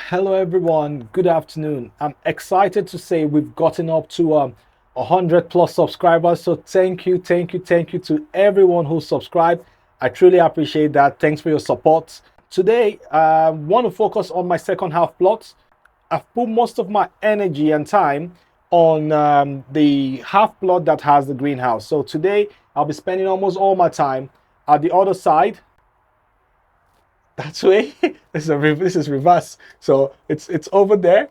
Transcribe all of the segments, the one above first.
Hello everyone, good afternoon. I'm excited to say we've gotten up to 100 plus subscribers. So thank you to everyone who subscribed. I truly appreciate that. Thanks for your support. Today, I want to focus on my second half plots. I've put most of my energy and time on the half plot that has the greenhouse. So today, I'll be spending almost all my time at the other side. That's way. This is reverse. So it's over there.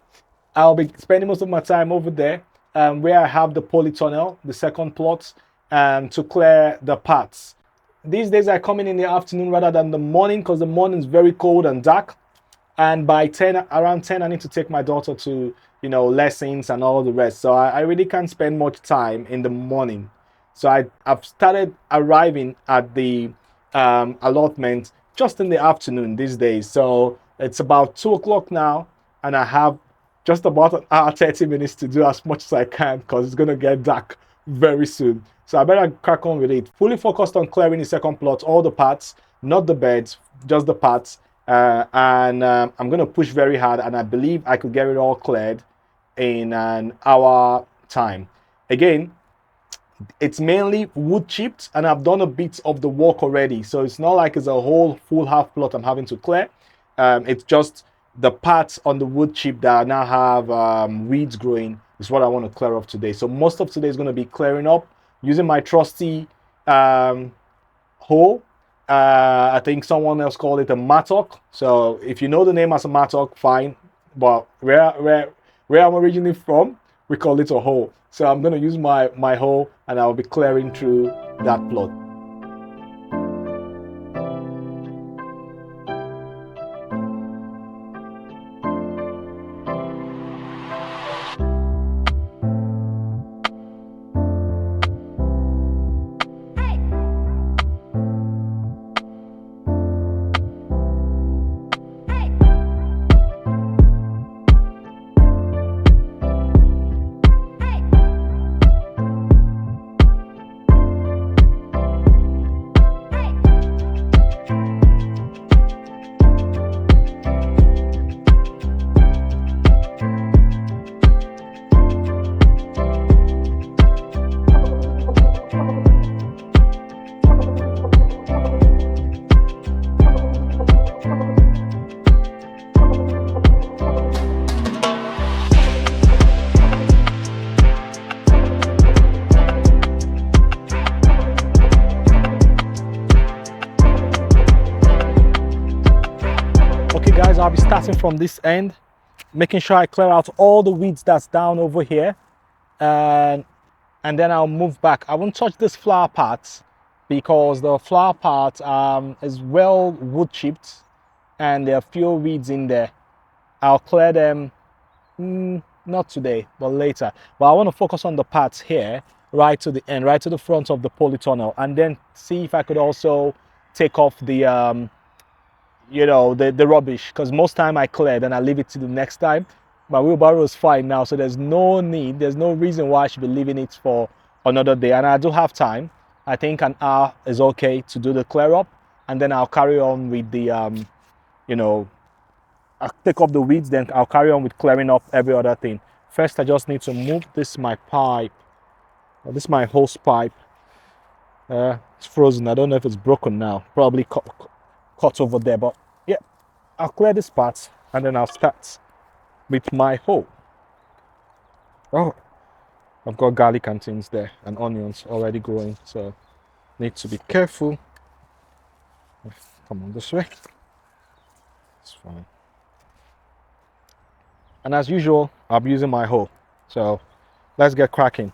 I'll be spending most of my time over there, where I have the polytunnel, the second plot, to clear the paths. These days I come in the afternoon rather than the morning because the morning is very cold and dark. And by 10, around 10, I need to take my daughter to lessons and all the rest. So I really can't spend much time in the morning. So I've started arriving at the allotment just in the afternoon these days. So it's about 2 o'clock now, and I have just about an hour, 30 minutes to do as much as I can because it's going to get dark very soon. So I better crack on with it. Fully focused on clearing the second plot, all the parts, not the beds, just the parts. And I'm going to push very hard, and I believe I could get it all cleared in an hour time. Again, it's mainly wood chipped, and I've done a bit of the work already, so it's not like it's a whole full half plot I'm having to clear. It's just the parts on the wood chip that now have weeds growing is what I want to clear off today. So most of today is going to be clearing up using my trusty hoe. I think someone else called it a mattock. So if you know the name as a mattock, fine. But where I'm originally from, we call it a hoe. So I'm gonna use my hoe, and I'll be clearing through that plot. Okay guys, I'll be starting from this end, making sure I clear out all the weeds that's down over here, and then I'll move back. I won't touch this flower part because the flower part is well wood chipped, and there are few weeds in there. I'll clear them, not today, but later. But I want to focus on the parts here, right to the end, right to the front of the polytunnel, and then see if I could also take off the the rubbish, because most time I clear, then I leave it to the next time. My wheelbarrow is fine now, so there's no reason why I should be leaving it for another day. And I do have time. I think an hour is okay to do the clear up, and then I'll carry on with the I'll take up the weeds, then I'll carry on with clearing up every other thing. First, I just need to move this my pipe. This is my hose pipe. It's frozen. I don't know if it's broken now. Probably cut over there, but yeah, I'll clear this part, and then I'll start with my hoe. Oh, I've got garlic and things there, and onions already growing, so need to be careful. Come on this way. It's fine. And as usual, I'll be using my hoe. So let's get cracking.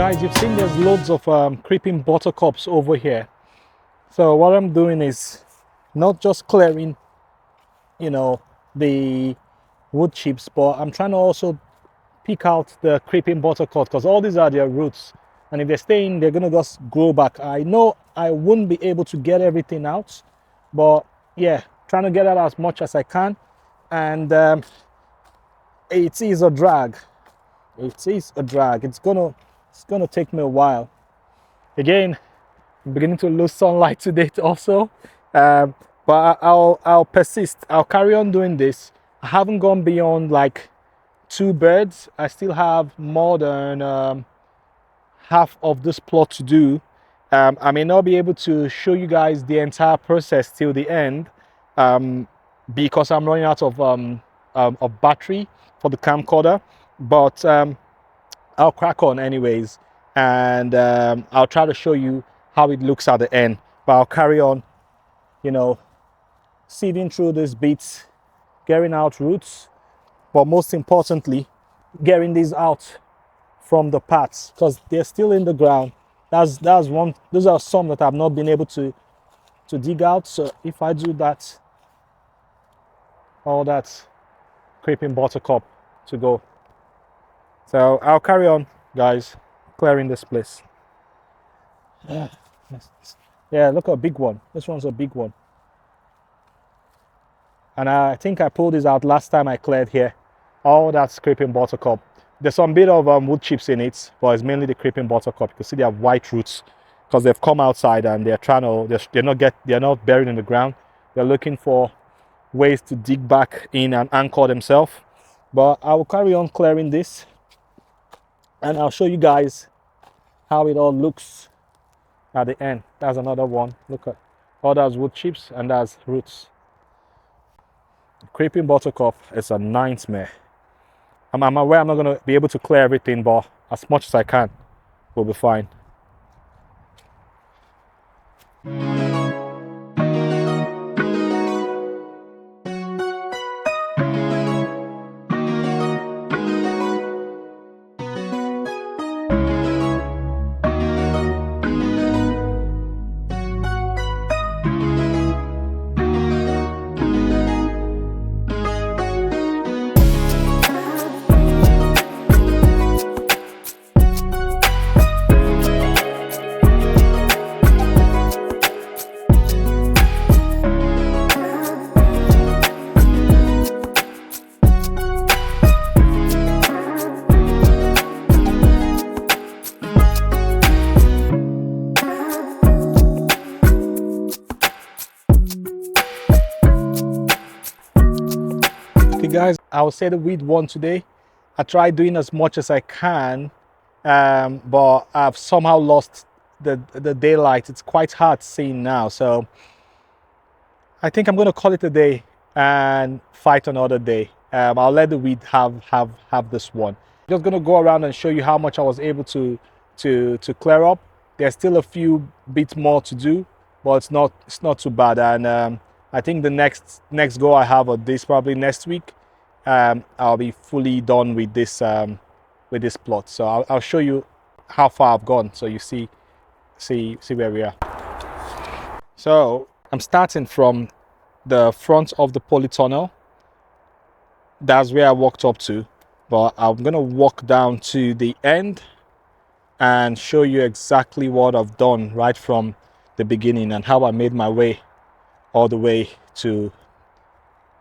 Guys, you've seen there's loads of creeping buttercups over here. So what I'm doing is not just clearing, you know, the wood chips, but I'm trying to also pick out the creeping buttercup, because all these are their roots, and if they're staying, they're gonna just grow back. I know I wouldn't be able to get everything out, but yeah, trying to get out as much as I can. And it is a drag. It is a drag. It's gonna take me a while. Again, I'm beginning to lose sunlight today also, but I'll persist. I'll carry on doing this. I haven't gone beyond like 2 beds. I still have more than half of this plot to do. I may not be able to show you guys the entire process till the end, because I'm running out of battery for the camcorder, but I'll crack on anyways, and I'll try to show you how it looks at the end. But I'll carry on, you know, seeding through these bits, getting out roots, but most importantly, getting these out from the parts, because they're still in the ground. That's one. Those are some that I've not been able to dig out. So if I do that, all that creeping buttercup to go. So I'll carry on, guys, clearing this place. Yeah, look, a big one. This one's a big one. And I think I pulled this out last time I cleared here. All that creeping buttercup. There's some bit of wood chips in it, but it's mainly the creeping buttercup. You can see they have white roots because they've come outside and they're trying to, they're not buried in the ground. They're looking for ways to dig back in and anchor themselves. But I will carry on clearing this, and I'll show you guys how it all looks at the end. That's another one. Look at all those wood chips and that's roots. Creeping buttercup is a nightmare. I'm aware I'm not going to be able to clear everything, but as much as I can, we'll be fine. Guys, I will say the weed one today. I tried doing as much as I can, but I've somehow lost the daylight. It's quite hard seeing now, so I think I'm going to call it a day and fight another day. I'll let the weed have this one. Just going to go around and show you how much I was able to clear up. There's still a few bits more to do, but it's not too bad. And I think the next go I have of this probably next week. I'll be fully done with this plot. So I'll show you how far I've gone, so you see where we are. So I'm starting from the front of the polytunnel. That's where I walked up to, but I'm gonna walk down to the end and show you exactly what I've done right from the beginning and how I made my way all the way to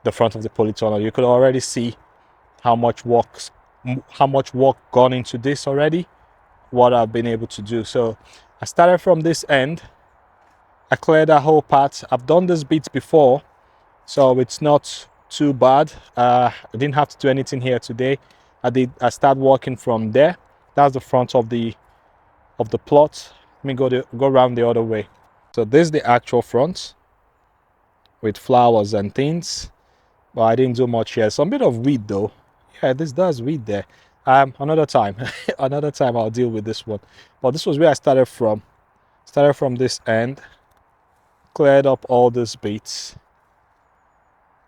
the front of the polytunnel. You could already see how much work gone into this already, what I've been able to do. So I started from this end. I cleared that whole part. I've done this bit before, so it's not too bad. I didn't have to do anything here today. I started walking from there. That's the front of the plot. Let me go around the other way. So this is the actual front with flowers and things, but I didn't do much here. Some bit of weed though. Yeah, this does weed there. Another time another time I'll deal with this one, but this was where I started from this end, cleared up all these bits.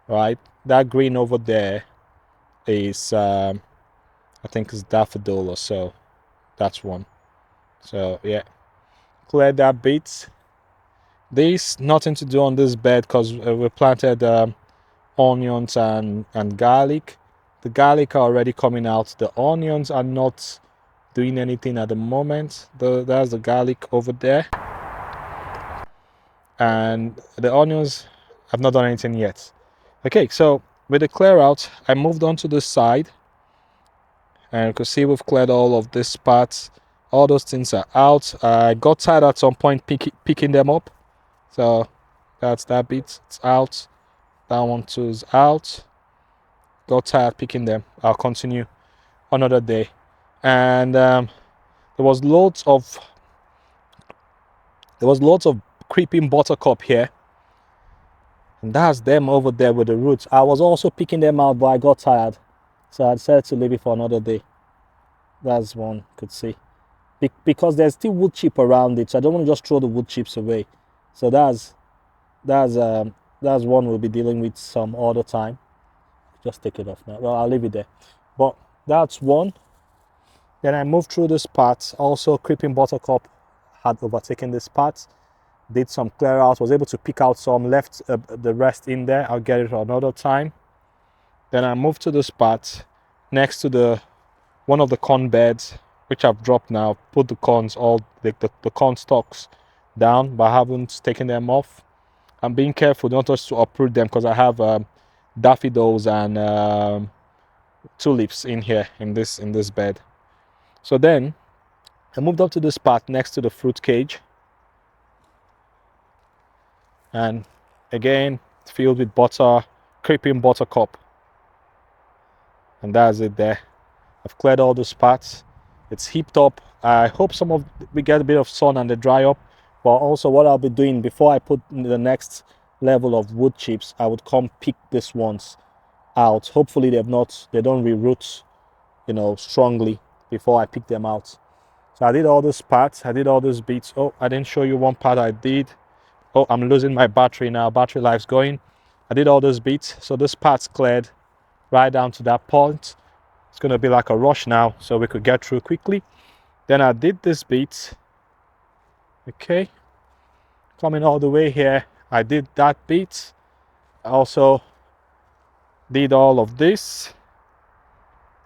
Right, that green over there is I think it's daffodil or so. That's one. So yeah, cleared that bit. This nothing to do on this bed because we planted onions and garlic. The garlic are already coming out. The onions are not doing anything at the moment. There's the garlic over there, and the onions have not done anything yet. Okay, so with the clear out, I moved on to this side, and you can see we've cleared all of these parts. All those things are out. I got tired at some point picking them up, so that's that bit. It's out. That one too is out. Got tired picking them. I'll continue another day. And there was loads of creeping buttercup here, and that's them over there with the roots. I was also picking them out, but I got tired, so I decided to leave it for another day. That's one could see, because there's still wood chip around it, so I don't want to just throw the wood chips away. So that's one we'll be dealing with some other time. Just take it off now. Well, I'll leave it there. But that's one. Then I moved through this part. Also, creeping buttercup had overtaken this part. Did some clear out. Was able to pick out some. Left the rest in there. I'll get it another time. Then I moved to this part next to one of the corn beds, which I've dropped now. Put the corns, all the corn stalks down, but I haven't taken them off. I'm being careful not just to uproot them because I have daffodils and tulips in here in this bed. So then I moved up to this part next to the fruit cage, and again filled with creeping buttercup, and that's it there. I've cleared all those parts. It's heaped up. I hope we get a bit of sun and they dry up. But also what I'll be doing before I put the next level of wood chips, I would come pick these ones out. Hopefully they don't reroot, strongly before I pick them out. So I did all those parts. I did all those bits. Oh, I didn't show you one part I did. Oh, I'm losing my battery now. Battery life's going. I did all those bits. So this part's cleared right down to that point. It's going to be like a rush now, so we could get through quickly. Then I did this bit. Okay. Coming all the way here, I did that bit. I also did all of this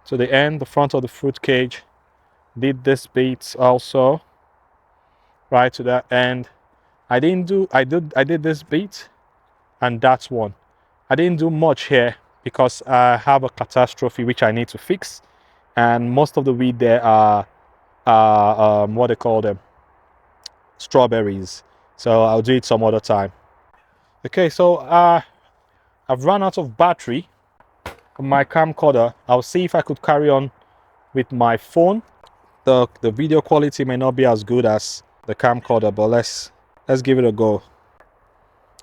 to the end, the front of the fruit cage. Did this bit also right to that end. I did this bit, and that's one. I didn't do much here because I have a catastrophe which I need to fix, and most of the weed there are what they call them, strawberries. So I'll do it some other time. Okay, so I've run out of battery on my camcorder. I'll see if I could carry on with my phone. The video quality may not be as good as the camcorder, but let's give it a go.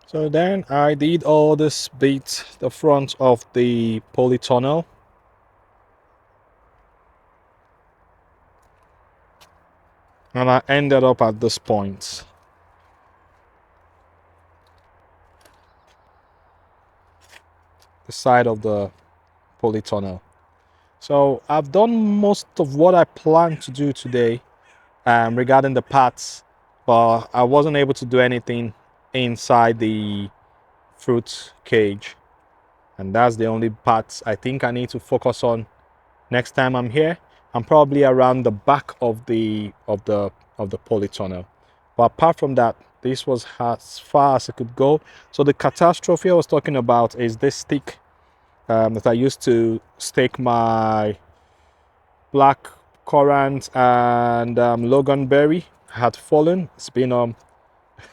So then I did all this bit, the front of the polytunnel. And I ended up at this point. The side of the polytunnel. So I've done most of what I planned to do today regarding the parts, but I wasn't able to do anything inside the fruit cage, and that's the only part I think I need to focus on next time I'm here. I'm probably around the back of the polytunnel, but apart from that, this was as far as I could go. So the catastrophe I was talking about is this stick that I used to stake my black currant and loganberry had fallen. It's been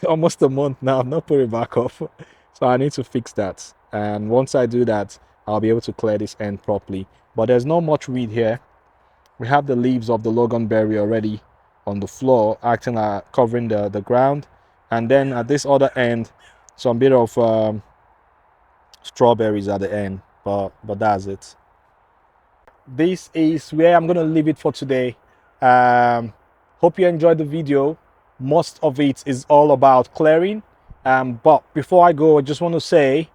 almost a month now. I've not put it back up, so I need to fix that. And once I do that, I'll be able to clear this end properly. But there's not much weed here. We have the leaves of the loganberry already on the floor, acting like covering the ground. And then at this other end, some bit of strawberries at the end. But that's it. This is where I'm gonna leave it for today. Hope you enjoyed the video. Most of it is all about clearing, but before I go, I just want to say,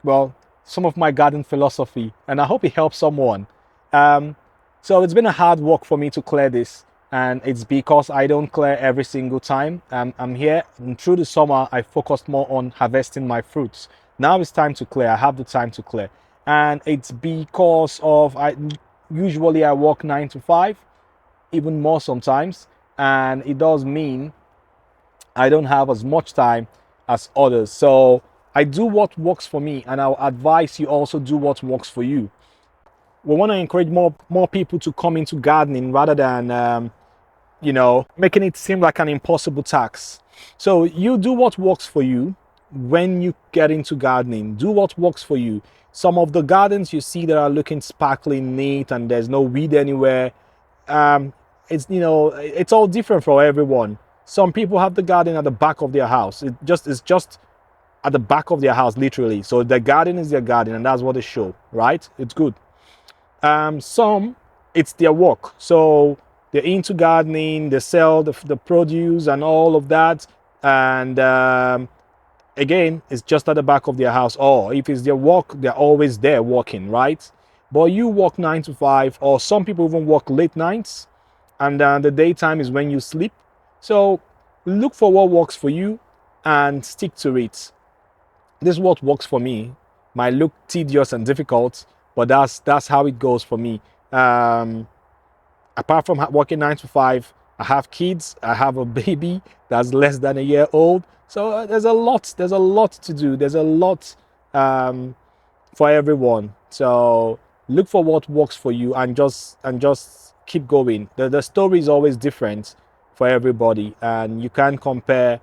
well, some of my garden philosophy, and I hope it helps someone. So it's been a hard work for me to clear this, and it's because I don't clear every single time. I'm here, and through the summer I focused more on harvesting my fruits. Now it's time to clear. I have the time to clear, and it's because of I usually I work 9 to 5, even more sometimes, and it does mean I don't have as much time as others. So I do what works for me, and I'll advise you also do what works for you. We want to encourage more people to come into gardening rather than making it seem like an impossible task. So you do what works for you when you get into gardening. Do what works for you. Some of the gardens you see that are looking sparkling neat and there's no weed anywhere, um, it's all different for everyone. Some people have the garden at the back of their house. It's just at the back of their house, literally. So the garden is their garden, and that's what they show, right? It's good. Some, it's their work. So they're into gardening, they sell the produce and all of that. And again, it's just at the back of their house. Or if it's their work, they're always there working, right? But you work 9 to 5, or some people even work late nights, and the daytime is when you sleep. So look for what works for you and stick to it. This is what works for me. Might look tedious and difficult, but that's how it goes for me. Apart from working 9 to 5, I have kids. I have a baby that's less than a year old. So there's a lot to do. There's a lot for everyone. So look for what works for you, and just keep going. The story is always different for everybody, and you can't compare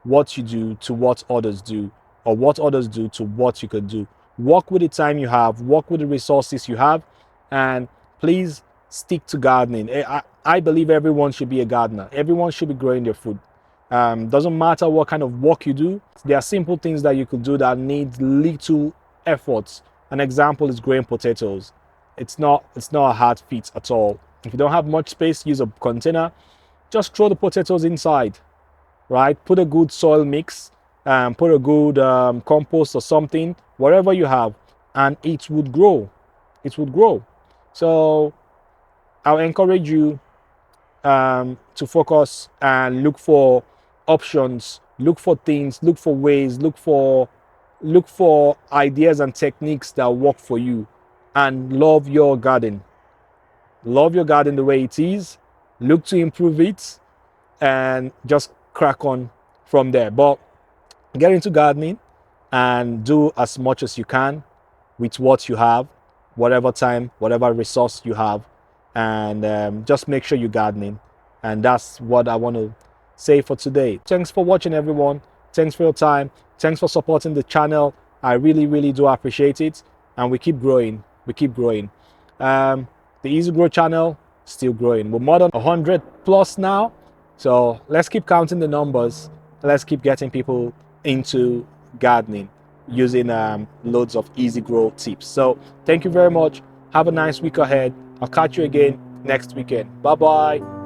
what you do to what others do, or what others do to what you could do. Work with the time you have, work with the resources you have, and please stick to gardening. I believe everyone should be a gardener. Everyone should be growing their food. Doesn't matter what kind of work you do. There are simple things that you could do that need little efforts. An example is growing potatoes. It's not a hard feat at all. If you don't have much space, use a container. Just throw the potatoes inside, right? Put a good soil mix, put a good compost or something, whatever you have, and it would grow. It would grow. So I'll encourage you to focus and look for options, look for things, look for ways, look for ideas and techniques that work for you, and love your garden. Love your garden the way it is. Look to improve it, and just crack on from there. But get into gardening and do as much as you can with what you have, whatever time, whatever resource you have, and just make sure you're gardening. And that's what I want to say for today. Thanks for watching, everyone. Thanks for your time. Thanks for supporting the channel. I really do appreciate it, and we keep growing. The Easy Grow channel still growing. We're more than 100 plus now, so let's keep counting the numbers. Let's keep getting people into gardening using loads of Easy Grow tips. So thank you very much. Have a nice week ahead. I'll catch you again next weekend. Bye bye.